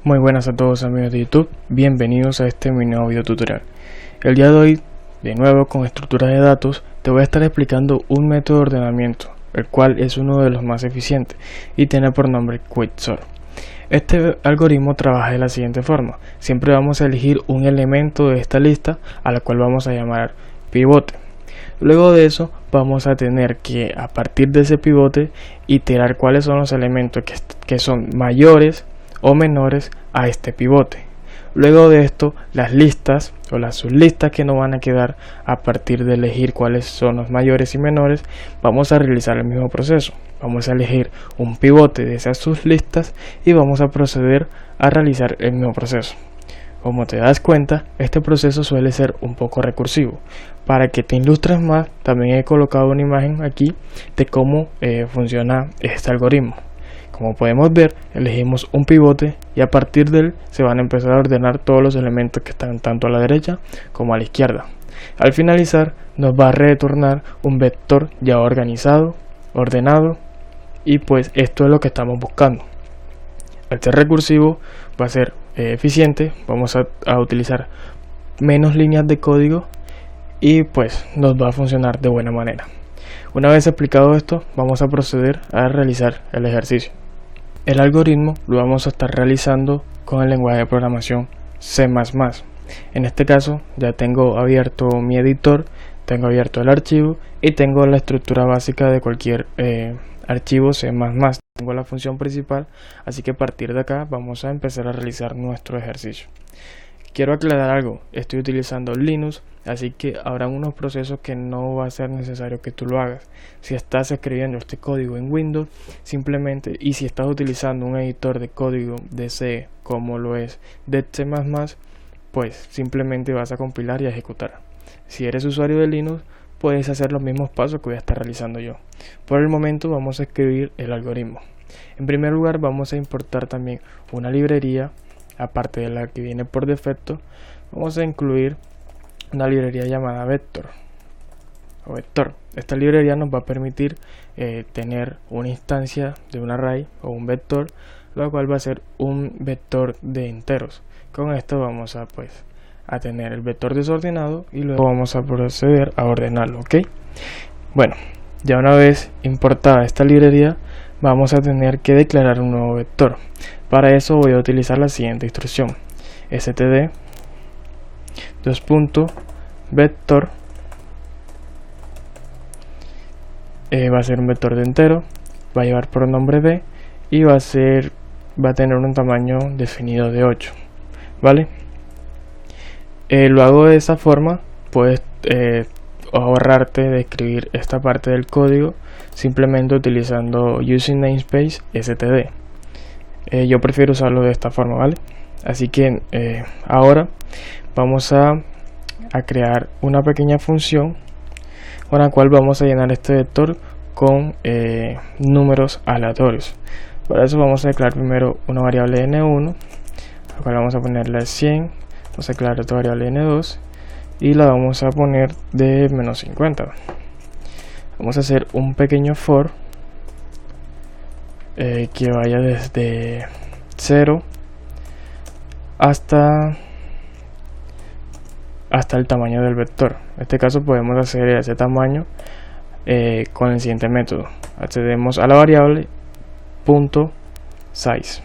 Muy buenas a todos amigos de YouTube, bienvenidos a este mi nuevo video tutorial. El día de hoy, de nuevo con estructuras de datos, te voy a estar explicando un método de ordenamiento, el cual es uno de los más eficientes y tiene por nombre Quicksort. Este algoritmo trabaja de la siguiente forma: siempre vamos a elegir un elemento de esta lista a la cual vamos a llamar pivote. Luego de eso vamos a tener que, a partir de ese pivote, iterar cuáles son los elementos que son mayores o menores a este pivote. Luego de esto, las listas o las sublistas que nos van a quedar a partir de elegir cuáles son los mayores y menores, vamos a realizar el mismo proceso. Vamos a elegir un pivote de esas sublistas y vamos a proceder a realizar el mismo proceso. Como te das cuenta, este proceso suele ser un poco recursivo. Para que te ilustres más, también he colocado una imagen aquí de cómo funciona este algoritmo. Como podemos ver, elegimos un pivote y a partir de él se van a empezar a ordenar todos los elementos que están tanto a la derecha como a la izquierda. Al finalizar, nos va a retornar un vector ya organizado, ordenado, y pues esto es lo que estamos buscando. Al ser recursivo va a ser eficiente, vamos a utilizar menos líneas de código y pues nos va a funcionar de buena manera. Una vez explicado esto, vamos a proceder a realizar el ejercicio. El algoritmo lo vamos a estar realizando con el lenguaje de programación C++. En este caso ya tengo abierto mi editor, tengo abierto el archivo y tengo la estructura básica de cualquier archivo C++. Tengo la función principal, así que a partir de acá vamos a empezar a realizar nuestro ejercicio. Quiero aclarar algo: estoy utilizando Linux, así que habrá unos procesos que no va a ser necesario que tú lo hagas. Si estás escribiendo este código en Windows, simplemente, y si estás utilizando un editor de código de C como lo es de C++, pues simplemente vas a compilar y a ejecutar. Si eres usuario de Linux, puedes hacer los mismos pasos que voy a estar realizando yo. Por el momento vamos a escribir el algoritmo. En primer lugar vamos a importar también una librería. Aparte de la que viene por defecto, vamos a incluir una librería llamada Vector. Esta librería nos va a permitir tener una instancia de un array o un vector, lo cual va a ser un vector de enteros. Con esto vamos a tener el vector desordenado y luego vamos a proceder a ordenarlo, ¿ok? Bueno, ya una vez importada esta librería, vamos a tener que declarar un nuevo vector. Para eso voy a utilizar la siguiente instrucción: std vector, va a ser un vector de entero, va a llevar por nombre b y va a tener un tamaño definido de 8, ¿vale? Lo hago de esa forma. Puedes ahorrarte de escribir esta parte del código simplemente utilizando using namespace std. Yo prefiero usarlo de esta forma, ¿vale? Así que ahora vamos a crear una pequeña función con la cual vamos a llenar este vector con números aleatorios. Para eso vamos a declarar primero una variable n1, la cual vamos a ponerle 100, vamos a declarar otra variable n2 y la vamos a poner de menos 50. Vamos a hacer un pequeño for que vaya desde 0 hasta el tamaño del vector. En este caso podemos hacer ese tamaño con el siguiente método: accedemos a la variable .size.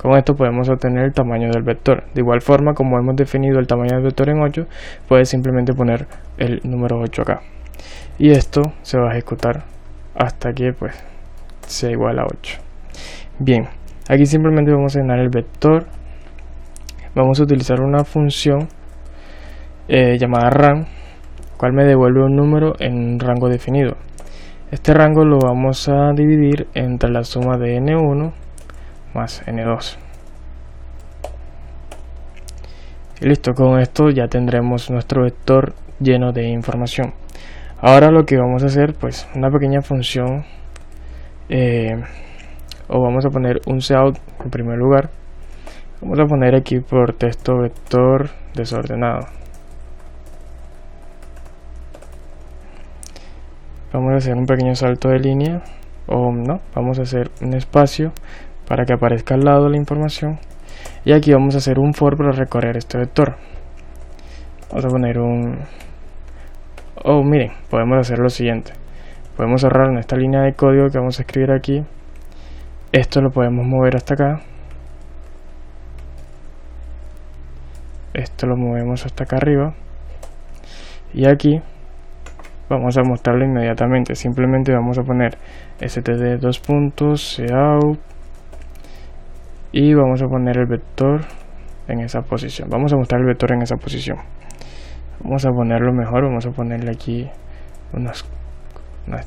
Con esto podemos obtener el tamaño del vector. De igual forma, como hemos definido el tamaño del vector en 8, puedes simplemente poner el número 8 acá y esto se va a ejecutar hasta que sea igual a 8. Bien, aquí simplemente vamos a llenar el vector. Vamos a utilizar una función llamada ran, cual me devuelve un número en un rango definido. Este rango lo vamos a dividir entre la suma de n1 más n2. Y listo, con esto ya tendremos nuestro vector lleno de información. Ahora lo que vamos a hacer, una pequeña función, o vamos a poner un cout en primer lugar. Vamos a poner aquí por texto vector desordenado. Vamos a hacer un pequeño salto de línea, o no, vamos a hacer un espacio para que aparezca al lado la información y aquí vamos a hacer un for para recorrer este vector. Vamos a poner miren, podemos hacer lo siguiente. Podemos cerrar en esta línea de código que vamos a escribir aquí. Esto lo podemos mover hasta acá. Esto lo movemos hasta acá arriba. Y aquí vamos a mostrarlo inmediatamente. Simplemente vamos a poner std cout y vamos a poner el vector en esa posición. Vamos a mostrar el vector en esa posición. Vamos a ponerlo mejor. Vamos a ponerle aquí unas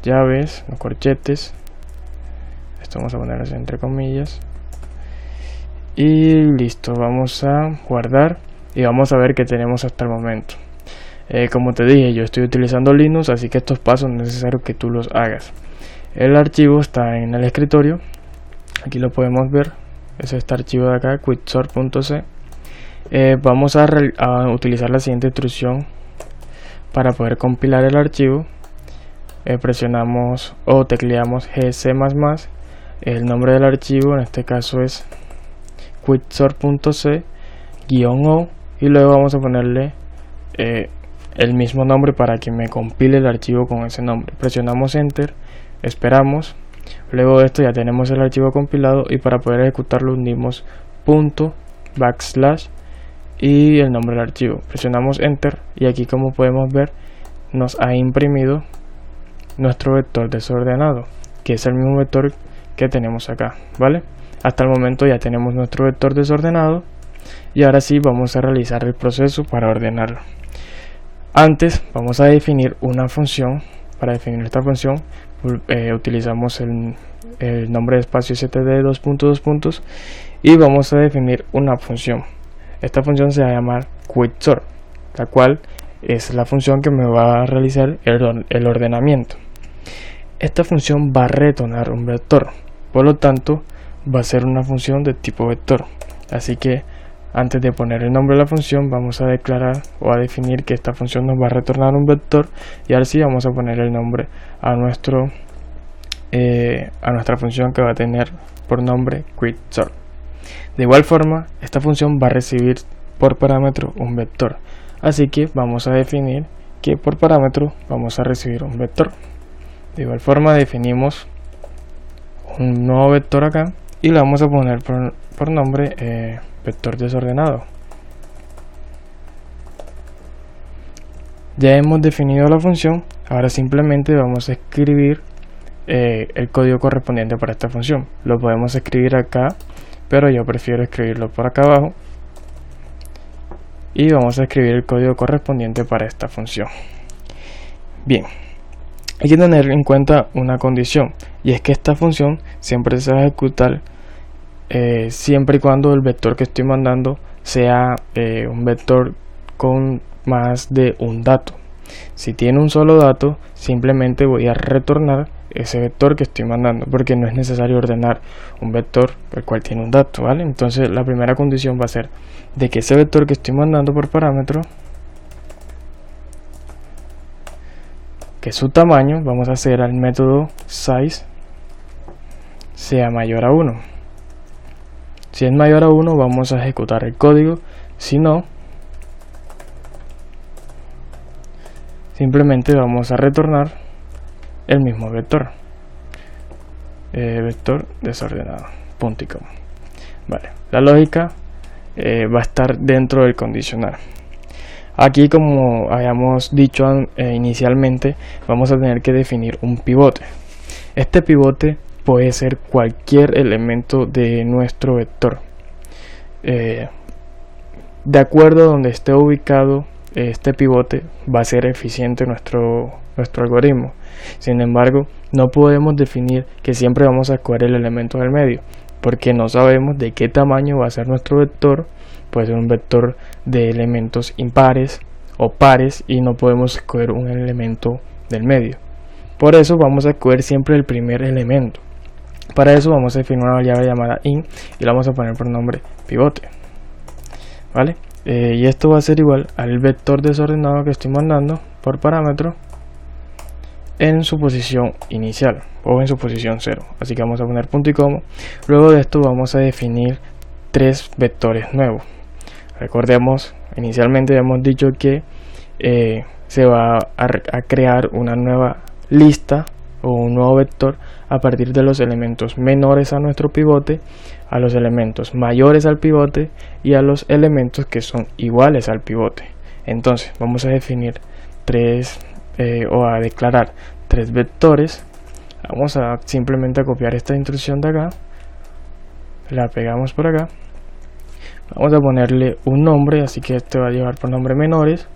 llaves, unos corchetes. Esto vamos a ponerlo entre comillas. Y listo. Vamos a guardar y vamos a ver qué tenemos hasta el momento. Como te dije, yo estoy utilizando Linux, así que estos pasos no es necesario que tú los hagas. El archivo está en el escritorio. Aquí lo podemos ver. Es este archivo de acá, quicksort.c. Vamos a utilizar la siguiente instrucción para poder compilar el archivo. Presionamos o tecleamos gc++. El nombre del archivo en este caso es quicksort.c-o y luego vamos a ponerle el mismo nombre para que me compile el archivo con ese nombre. Presionamos enter, esperamos. Luego de esto ya tenemos el archivo compilado y para poder ejecutarlo unimos // y el nombre del archivo. Presionamos enter y aquí, como podemos ver, nos ha imprimido nuestro vector desordenado, que es el mismo vector que tenemos acá, ¿vale? Hasta el momento ya tenemos nuestro vector desordenado y ahora sí vamos a realizar el proceso para ordenarlo. Antes vamos a definir una función. Para definir esta función utilizamos el nombre de espacio std y vamos a definir una función. Esta función se va a llamar quicksort, la cual es la función que me va a realizar el ordenamiento. Esta función va a retornar un vector, por lo tanto va a ser una función de tipo vector. Así que antes de poner el nombre de la función vamos a declarar o a definir que esta función nos va a retornar un vector, y ahora sí vamos a poner el nombre a nuestra función, que va a tener por nombre quicksort. De igual forma, esta función va a recibir por parámetro un vector, así que vamos a definir que por parámetro vamos a recibir un vector. De igual forma definimos un nuevo vector acá y le vamos a poner por nombre vector desordenado. Ya hemos definido la función, ahora simplemente vamos a escribir el código correspondiente para esta función. Lo podemos escribir acá, pero yo prefiero escribirlo por acá abajo, y vamos a escribir el código correspondiente para esta función. Bien, hay que tener en cuenta una condición, y es que esta función siempre se va a ejecutar siempre y cuando el vector que estoy mandando sea un vector con más de un dato. Si tiene un solo dato, simplemente voy a retornar ese vector que estoy mandando, porque no es necesario ordenar un vector el cual tiene un dato, ¿vale? Entonces la primera condición va a ser de que ese vector que estoy mandando por parámetro, que su tamaño, vamos a hacer al método size, sea mayor a 1. Si es mayor a 1 vamos a ejecutar el código, si no, simplemente vamos a retornar el mismo vector, vector desordenado, punto y coma. Vale, la lógica va a estar dentro del condicional. Aquí, como habíamos dicho inicialmente, vamos a tener que definir un pivote. Este pivote puede ser cualquier elemento de nuestro vector. De acuerdo a donde esté ubicado este pivote, va a ser eficiente nuestro algoritmo. Sin embargo, no podemos definir que siempre vamos a escoger el elemento del medio, porque no sabemos de qué tamaño va a ser nuestro vector. Puede ser un vector de elementos impares o pares y no podemos escoger un elemento del medio. Por eso vamos a escoger siempre el primer elemento. Para eso vamos a definir una llave llamada in y la vamos a poner por nombre pivote, ¿vale? Y esto va a ser igual al vector desordenado que estoy mandando por parámetro en su posición inicial o en su posición 0. Así que vamos a poner punto y coma. Luego de esto vamos a definir 3 vectores nuevos. Recordemos, inicialmente habíamos dicho que se va a crear una nueva lista o un nuevo vector a partir de los elementos menores a nuestro pivote, a los elementos mayores al pivote y a los elementos que son iguales al pivote. Entonces vamos a definir o a declarar 3 vectores. Vamos a simplemente copiar esta instrucción de acá, la pegamos por acá, vamos a ponerle un nombre, así que este va a llevar por nombre menores.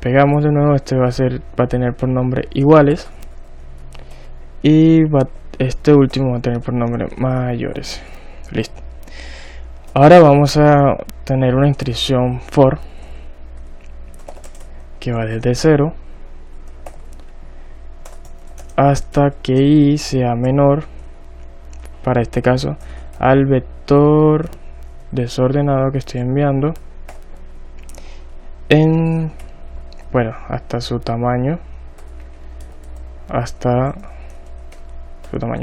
Pegamos de nuevo, este va a tener por nombre iguales, y este último va a tener por nombre mayores. Listo. Ahora vamos a tener una instrucción for que va desde 0 hasta que i sea menor, para este caso, al vector desordenado que estoy enviando hasta su tamaño,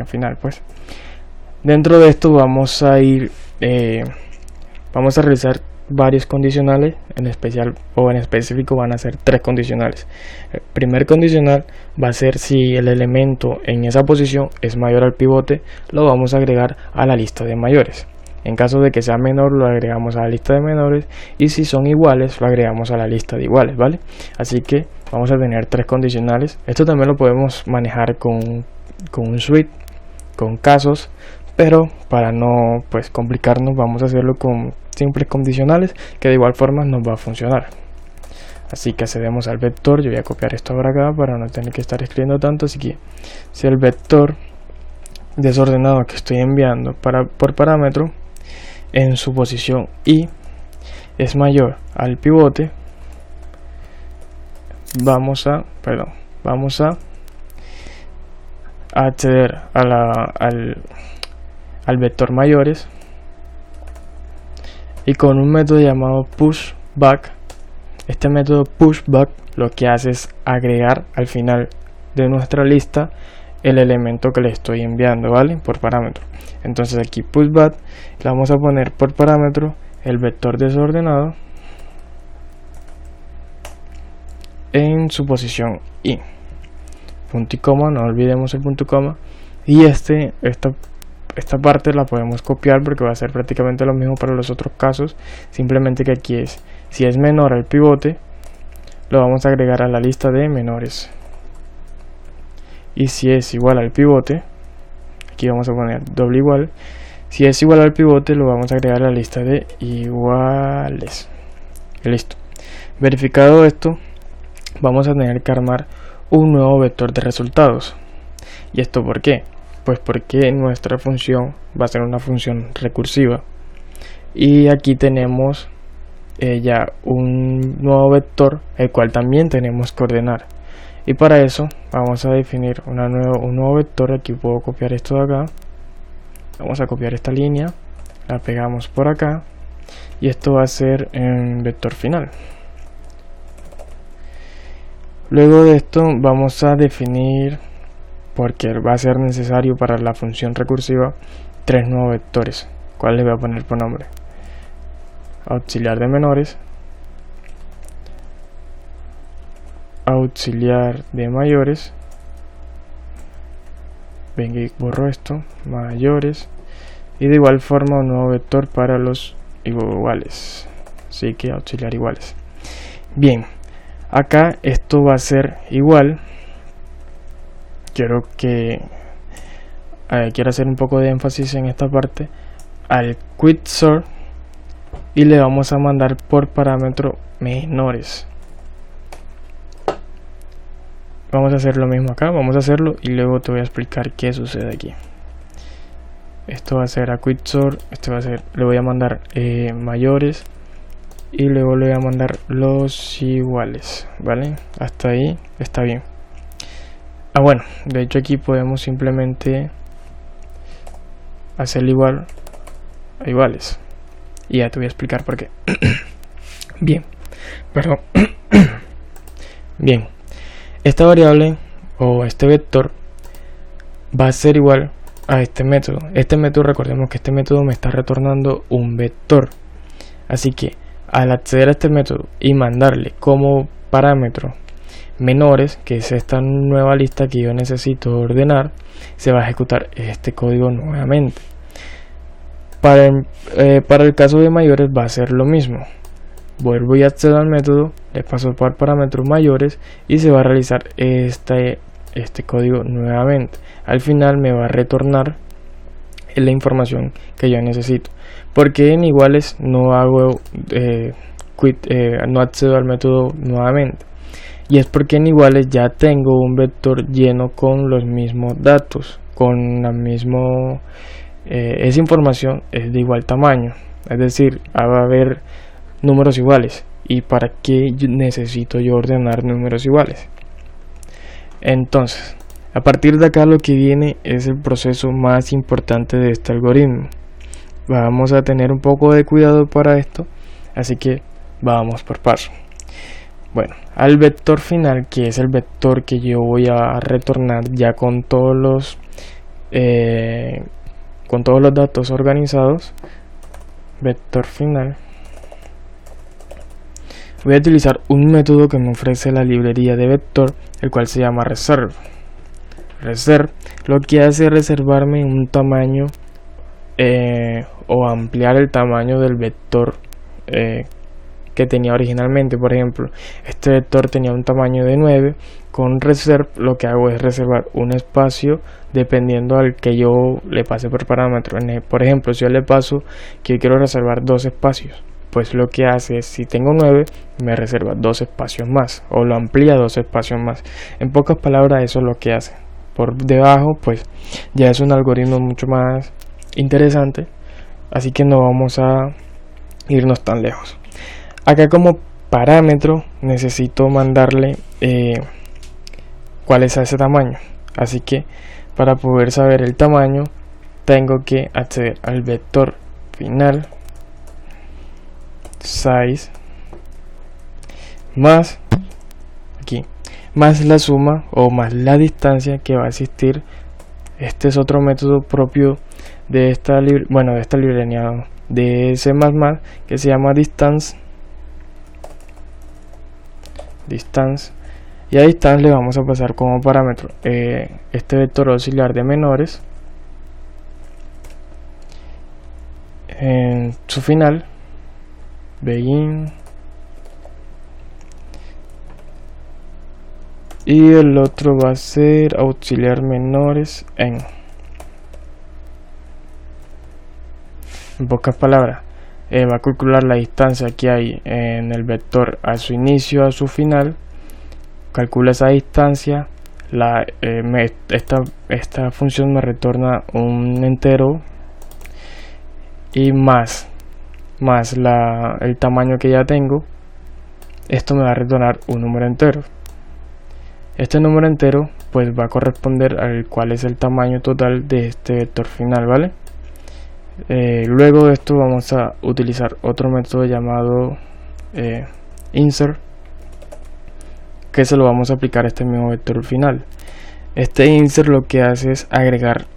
final. Pues dentro de esto vamos a realizar varios condicionales, en específico van a ser 3 condicionales. El primer condicional va a ser si el elemento en esa posición es mayor al pivote, lo vamos a agregar a la lista de mayores. En caso de que sea menor, lo agregamos a la lista de menores, y si son iguales, lo agregamos a la lista de iguales, ¿vale? Así que vamos a tener 3 condicionales. Esto también lo podemos manejar con un suite, con casos, pero para no complicarnos, vamos a hacerlo con simples condicionales, que de igual forma nos va a funcionar. Así que accedemos al vector. Yo voy a copiar esto por acá para no tener que estar escribiendo tanto. Así que si el vector desordenado que estoy enviando por parámetro en su posición i es mayor al pivote, vamos a acceder al vector mayores, y con un método llamado pushBack. Este método pushBack lo que hace es agregar al final de nuestra lista el elemento que le estoy enviando, ¿vale? Por parámetro. Entonces aquí pushBack le vamos a poner por parámetro el vector desordenado en su posición i, punto y coma, no olvidemos el punto y coma, y esta parte la podemos copiar porque va a ser prácticamente lo mismo para los otros casos, simplemente que aquí si es menor al pivote, lo vamos a agregar a la lista de menores, y si es igual al pivote, aquí vamos a poner doble igual, si es igual al pivote lo vamos a agregar a la lista de iguales. Y listo. Verificado esto, vamos a tener que armar un nuevo vector de resultados. ¿Y esto por qué? Pues porque nuestra función va a ser una función recursiva, y aquí tenemos ya un nuevo vector el cual también tenemos que ordenar, y para eso vamos a definir un nuevo vector. Aquí puedo copiar esto de acá, vamos a copiar esta línea, la pegamos por acá, y esto va a ser en vector final. Luego de esto vamos a definir, porque va a ser necesario para la función recursiva, 3 nuevos vectores, cuales le voy a poner por nombre: auxiliar de menores, auxiliar de mayores, venga y borro esto, mayores, y de igual forma un nuevo vector para los iguales, así que auxiliar iguales. Bien, acá esto va a ser igual. Quiero hacer un poco de énfasis en esta parte, al quicksort, y le vamos a mandar por parámetro menores. Vamos a hacer lo mismo acá, vamos a hacerlo y luego te voy a explicar qué sucede aquí. Esto va a ser a quicksort, le voy a mandar mayores, y luego le voy a mandar los iguales, ¿vale? Hasta ahí está bien. Bueno, de hecho aquí podemos simplemente hacerlo igual a iguales, y ya te voy a explicar por qué. Bien, esta variable o este vector va a ser igual a este método. Este método, recordemos que este método me está retornando un vector, así que al acceder a este método y mandarle como parámetro menores, que es esta nueva lista que yo necesito ordenar, se va a ejecutar este código nuevamente. Para el caso de mayores va a ser lo mismo. Vuelvo y accedo al método, le paso por parámetros mayores y se va a realizar este código nuevamente. Al final me va a retornar la información que yo necesito. Porque en iguales no hago no accedo al método nuevamente, y es porque en iguales ya tengo un vector lleno con los mismos datos, con la misma esa información es de igual tamaño, es decir, va a haber números iguales. ¿Y para qué necesito yo ordenar números iguales? Entonces, a partir de acá lo que viene es el proceso más importante de este algoritmo. Vamos a tener un poco de cuidado para esto, así que vamos por paso. Bueno, al vector final, que es el vector que yo voy a retornar ya con todos los datos organizados, vector final, voy a utilizar un método que me ofrece la librería de vector, el cual se llama reserve. Reserve lo que hace es reservarme un tamaño o ampliar el tamaño del vector que tenía originalmente. Por ejemplo, este vector tenía un tamaño de 9. Con reserve lo que hago es reservar un espacio dependiendo al que yo le pase por parámetro. Por ejemplo, si yo le paso que yo quiero reservar 2 espacios, pues lo que hace es, si tengo 9, me reserva 2 espacios más, o lo amplía 2 espacios más. En pocas palabras, eso es lo que hace. Por debajo, pues ya es un algoritmo mucho más interesante, así que no vamos a irnos tan lejos. Acá como parámetro necesito mandarle cuál es ese tamaño, así que para poder saber el tamaño tengo que acceder al vector final size más aquí más la suma o más la distancia que va a existir. Este es otro método propio de esta librería de C++, que se llama distance, y a distance le vamos a pasar como parámetro este vector auxiliar de menores en su final, begin, y el otro va a ser auxiliar menores en pocas palabras, va a calcular la distancia que hay en el vector a su inicio a su final, calcula esa distancia, esta función me retorna un entero y más el tamaño que ya tengo, esto me va a retornar un número entero. Este número entero pues va a corresponder al cual es el tamaño total de este vector final, ¿vale? Luego de esto vamos a utilizar otro método llamado insert, que se lo vamos a aplicar a este mismo vector final. Este insert lo que hace es agregar,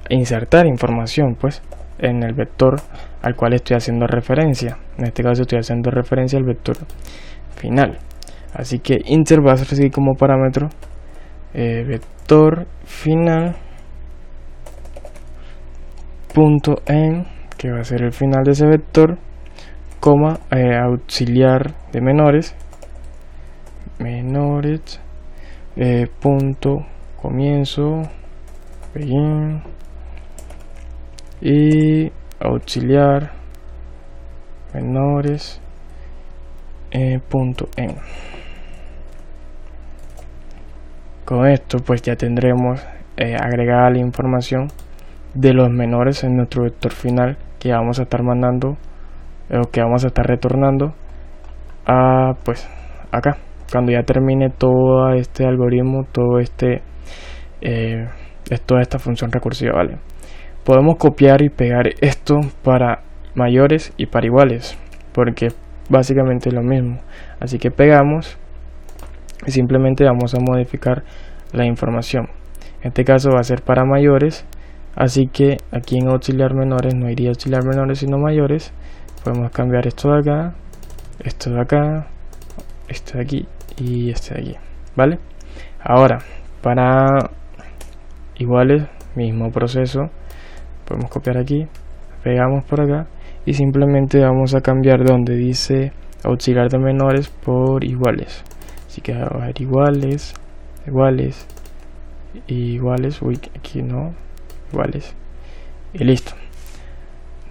insertar información pues en el vector al cual estoy haciendo referencia. En este caso estoy haciendo referencia al vector final, así que insert va a recibir como parámetro vector final punto en, que va a ser el final de ese vector, coma auxiliar de menores punto comienzo begin y auxiliar menores punto en. Con esto pues ya tendremos agregada la información de los menores en nuestro vector final que vamos a estar mandando o que vamos a estar retornando a pues acá cuando ya termine todo este algoritmo, toda esta función recursiva, ¿vale? Podemos copiar y pegar esto para mayores y para iguales, porque básicamente es lo mismo. Así que pegamos y simplemente vamos a modificar la información. En este caso va a ser para mayores, así que aquí en auxiliar menores no iría auxiliar menores sino mayores. Podemos cambiar esto de acá, esto de acá, este de aquí y este de aquí, ¿vale? Ahora, para iguales, mismo proceso, podemos copiar aquí, pegamos por acá y simplemente vamos a cambiar donde dice auxiliar de menores por iguales. Así que vamos a ver iguales, iguales, iguales, uy, aquí no, iguales, y listo.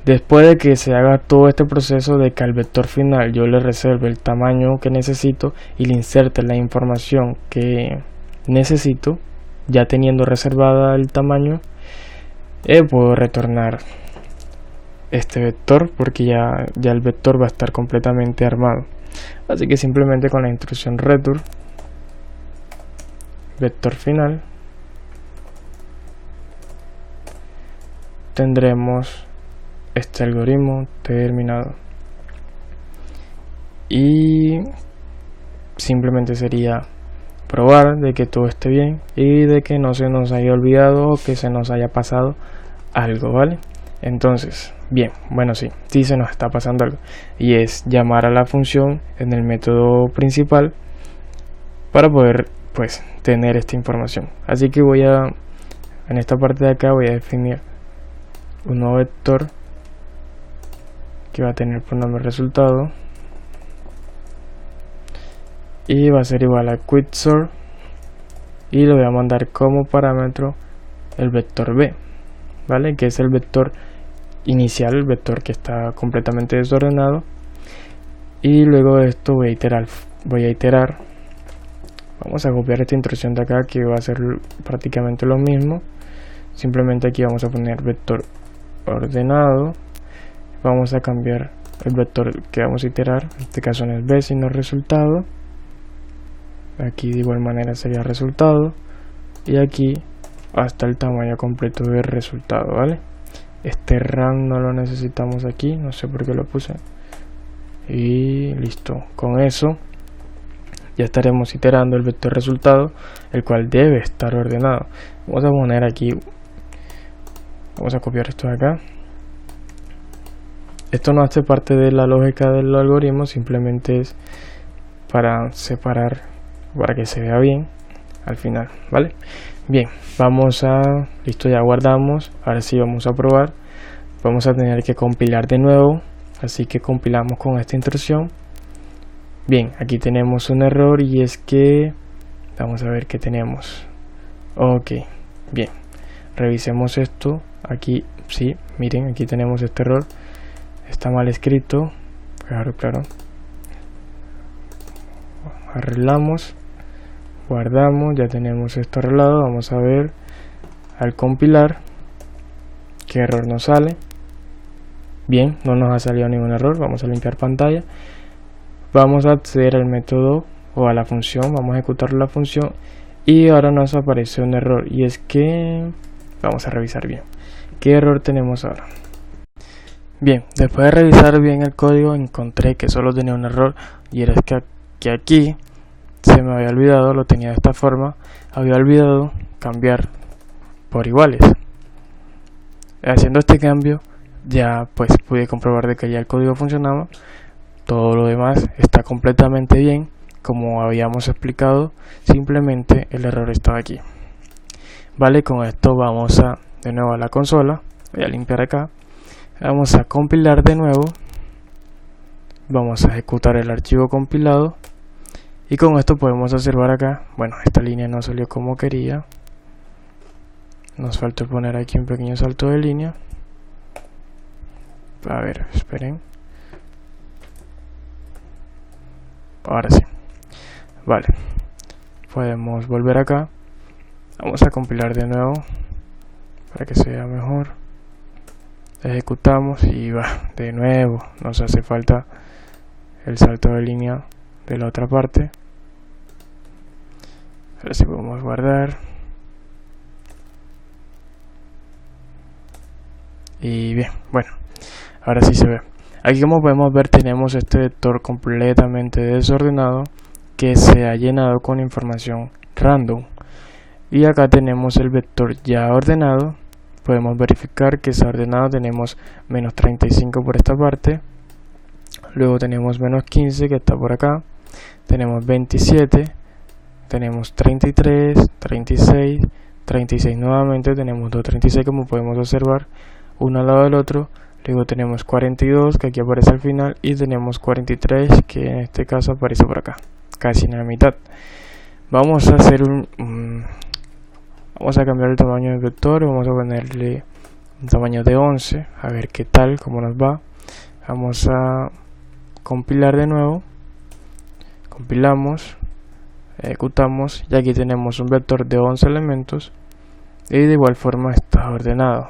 Después de que se haga todo este proceso de que al vector final yo le reserve el tamaño que necesito y le inserte la información que necesito, ya teniendo reservada el tamaño, puedo retornar este vector porque ya el vector va a estar completamente armado. Así que simplemente con la instrucción return vector final tendremos este algoritmo terminado y simplemente sería probar de que todo esté bien y de que no se nos haya olvidado o que se nos haya pasado algo, ¿vale? Entonces, bien, bueno, sí se nos está pasando algo y es llamar a la función en el método principal para poder pues tener esta información. Así que en esta parte de acá voy a definir un nuevo vector que va a tener por nombre resultado y va a ser igual a quicksort y le voy a mandar como parámetro el vector b, ¿vale? Que es el vector inicial, el vector que está completamente desordenado. Y luego de esto voy a iterar. Vamos a copiar esta instrucción de acá que va a ser prácticamente lo mismo, simplemente aquí vamos a poner vector ordenado, vamos a cambiar el vector que vamos a iterar, en este caso no es b sino resultado, aquí de igual manera sería resultado y aquí hasta el tamaño completo del resultado, ¿vale? Este RAM no lo necesitamos aquí, no sé por qué lo puse y listo. Con eso ya estaremos iterando el vector resultado, el cual debe estar ordenado. Vamos a poner aquí, vamos a copiar esto de acá. Esto no hace parte de la lógica del algoritmo, simplemente es para separar, para que se vea bien al final, ¿vale? Bien, listo, ya guardamos. Ahora sí vamos a probar. Vamos a tener que compilar de nuevo, así que compilamos con esta instrucción. Bien, aquí tenemos un error y es que vamos a ver qué tenemos. Ok, bien, revisemos esto. Aquí sí, miren, aquí tenemos este error, está mal escrito, claro, arreglamos, guardamos, ya tenemos esto arreglado. Vamos a ver al compilar qué error nos sale. Bien, no nos ha salido ningún error. Vamos a limpiar pantalla, vamos a acceder al método o a la función, vamos a ejecutar la función y ahora nos aparece un error y es que vamos a revisar bien qué error tenemos ahora. Bien, después de revisar bien el código encontré que solo tenía un error y era que aquí se me había olvidado, lo tenía de esta forma, había olvidado cambiar por iguales. Haciendo este cambio ya pues pude comprobar de que ya el código funcionaba. Todo lo demás está completamente bien, como habíamos explicado, simplemente el error estaba aquí. Vale, con esto vamos de nuevo a la consola, voy a limpiar acá, vamos a compilar de nuevo, vamos a ejecutar el archivo compilado y con esto podemos observar acá, bueno, esta línea no salió como quería, nos faltó poner aquí un pequeño salto de línea. A ver, esperen. Ahora sí, vale, podemos volver acá, vamos a compilar de nuevo para que se vea mejor, ejecutamos y va, de nuevo nos hace falta el salto de línea de la otra parte. Ahora sí podemos guardar y bien, bueno, ahora sí se ve. Aquí, como podemos ver, tenemos este vector completamente desordenado que se ha llenado con información random. Y acá tenemos el vector ya ordenado. Podemos verificar que está ordenado. Tenemos menos 35 por esta parte, luego tenemos menos 15 que está por acá, tenemos 27, tenemos 33, 36, 36 nuevamente, tenemos 236 como podemos observar, uno al lado del otro. Luego tenemos 42 que aquí aparece al final, y tenemos 43 que en este caso aparece por acá, casi en la mitad. Vamos a hacer vamos a cambiar el tamaño del vector. Vamos a ponerle un tamaño de 11, a ver qué tal, cómo nos va. Vamos a compilar de nuevo, compilamos, ejecutamos, y aquí tenemos un vector de 11 elementos y de igual forma está ordenado.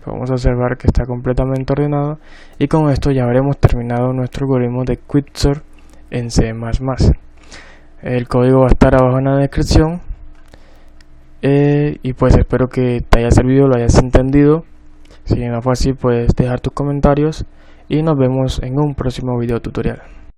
Vamos a observar que está completamente ordenado, y con esto ya habremos terminado nuestro algoritmo de Quicksort en C++. El código va a estar abajo en la descripción, y pues espero que te haya servido, lo hayas entendido. Si no fue así, puedes dejar tus comentarios y nos vemos en un próximo video tutorial.